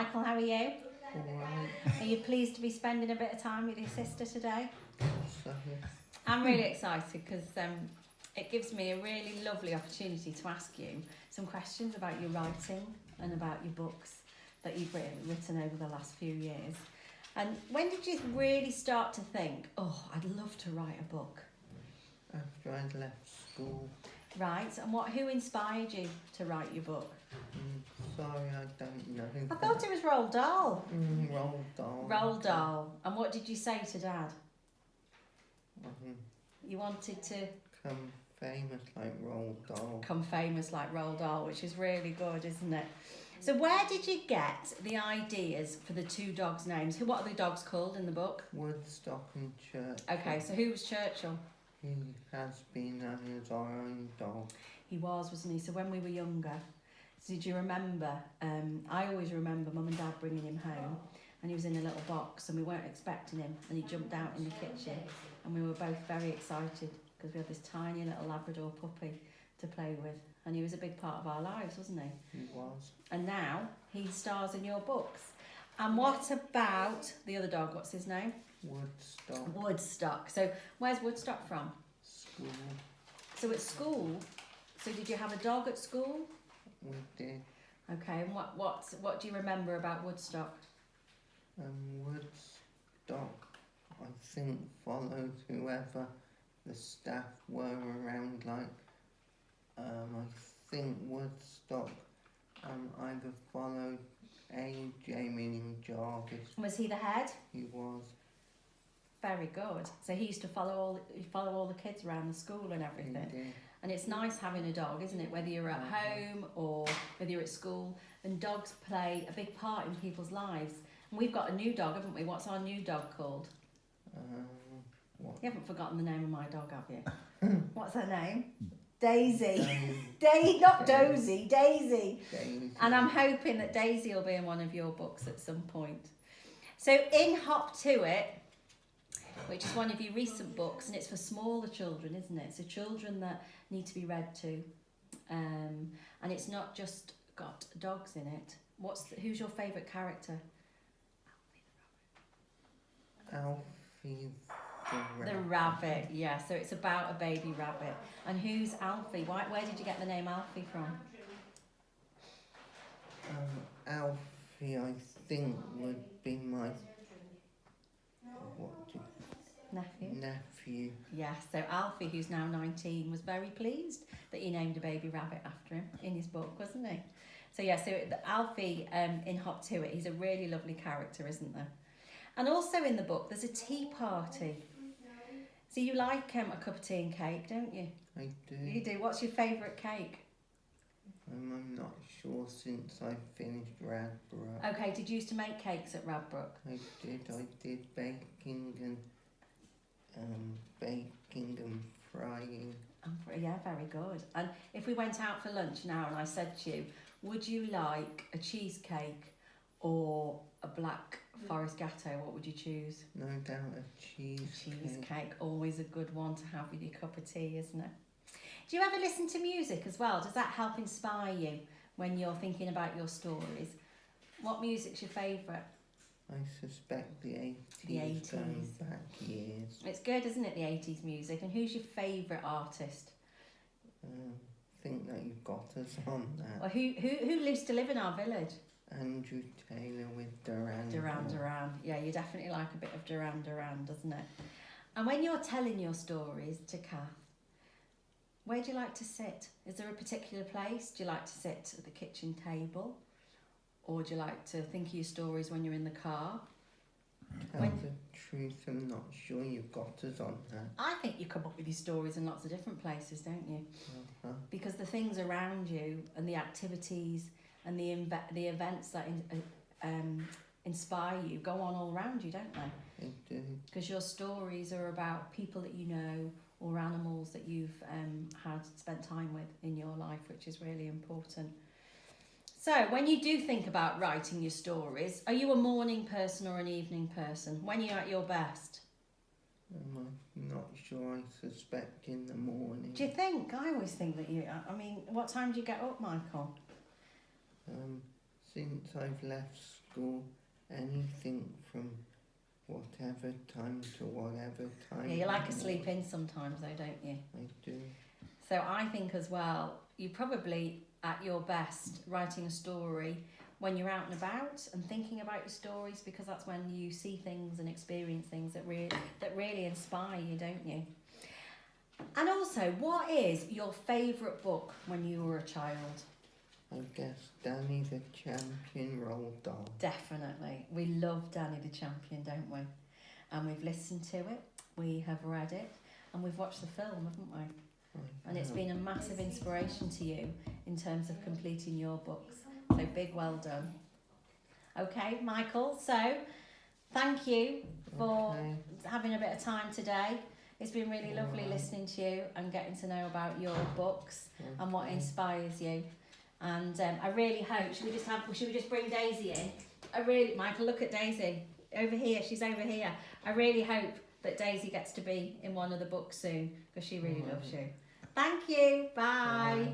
Michael, how are you? Alright, Are you pleased to be spending a bit of time with your sister today? so I'm really excited because it gives me a really lovely opportunity to ask you some questions about your writing and about your books that you've written over the last few years. And when did you really start to think, oh, I'd love to write a book? after I'd left school, Right, and who inspired you to write your book? sorry I don't know. I thought it was Roald Dahl. Roald Dahl. Roald Dahl. And what did you say to Dad? Um, You wanted to Become famous like Roald Dahl. become famous like Roald Dahl, which is really good, isn't it? So where did you get the ideas for the two dogs' names? What are the dogs called in the book? Woodstock and Churchill. Okay, so who was Churchill? He has been known as our own dog. He was, wasn't he? So when we were younger, so did you remember? I always remember Mum and Dad bringing him home, and he was in a little box, and we weren't expecting him, and he jumped out in the kitchen, and we were both very excited because we had this tiny little Labrador puppy to play with, and he was a big part of our lives, wasn't he? He was. And now he stars in your books. And what about the other dog? What's his name? Woodstock. Woodstock. So where's Woodstock from? School. So at school. So did you have a dog at school? We did. Okay. And what do you remember about Woodstock? Woodstock, I think, followed whoever the staff were around. Like, I think Woodstock either followed meaning Jarvis. Was he the head? He was. Very good. So he used to follow all the kids around the school and everything. He did. And it's nice having a dog, isn't it? Whether you're at home or whether you're at school. And dogs play a big part in people's lives. And we've got a new dog, haven't we? What's our new dog called? What? You haven't forgotten the name of my dog, have you? What's her name? Daisy. Not Dozy, Daisy. Daisy. And I'm hoping that Daisy will be in one of your books at some point. So in Hop to It, which is one of your recent books, and it's for smaller children, isn't it? So children that need to be read to. And it's not just got dogs in it. Who's your favourite character? Alfie The rabbit, yeah. So it's about a baby rabbit. And who's Alfie? Where did you get the name Alfie from? Alfie, I think, would be my nephew. Yeah, so Alfie, who's now 19, was very pleased that you named a baby rabbit after him in his book, wasn't he? So yeah, so Alfie in Hop to It, he's a really lovely character, isn't there? And also in the book, there's a tea party. So you like a cup of tea and cake, don't you? I do. You do. What's your favourite cake? I'm not sure since I finished Radbrook. Okay, did you used to make cakes at Radbrook? I did baking and frying. Yeah, very good. And if we went out for lunch now and I said to you, would you like a cheesecake or a black forest gatto, what would you choose? No doubt a cheesecake. Cheesecake, always a good one to have with your cup of tea, isn't it? Do you ever listen to music as well? Does that help inspire you when you're thinking about your stories? What music's your favourite? I suspect the 80s. The 80s. Going back years. It's good, isn't it, the 80s music? And who's your favourite artist? Think that you've got us on that. Well, who lives to live in our village? Andrew Taylor with Duran. Duran. Yeah, you definitely like a bit of Duran, doesn't it? And when you're telling your stories to Kath, where do you like to sit? Is there a particular place? Do you like to sit at the kitchen table? Or do you like to think of your stories when you're in the car? Tell the truth, I'm not sure you've got us on that. I think you come up with your stories in lots of different places, don't you? Because the things around you and the activities and the events that inspire you go on all around you, don't they? They do. Because your stories are about people that you know or animals that you've spent time with in your life, which is really important. So when you do think about writing your stories, are you a morning person or an evening person? When are you at your best? I'm not sure. I suspect in the morning. Do you think? I always think that you... what time do you get up, Michael? Since I've left school, anything from whatever time to whatever time. Yeah, you like to sleep in sometimes though, don't you? I do. So I think as well, you're probably at your best writing a story when you're out and about and thinking about your stories, because that's when you see things and experience things that really inspire you, don't you? And also, what is your favourite book when you were a child? I guess Danny the Champion Roald Dahl. Definitely. We love Danny the Champion, don't we? And we've listened to it, we have read it, and we've watched the film, haven't we? And it's been a massive inspiration to you in terms of completing your books. So big well done. Okay, Michael, so thank you for having a bit of time today. It's been really lovely listening to you and getting to know about your books and what inspires you. And I really hope, should we just bring Daisy in? Michael, look at Daisy. Over here, she's over here. I really hope that Daisy gets to be in one of the books soon, because she really loves you. Thank you. Bye.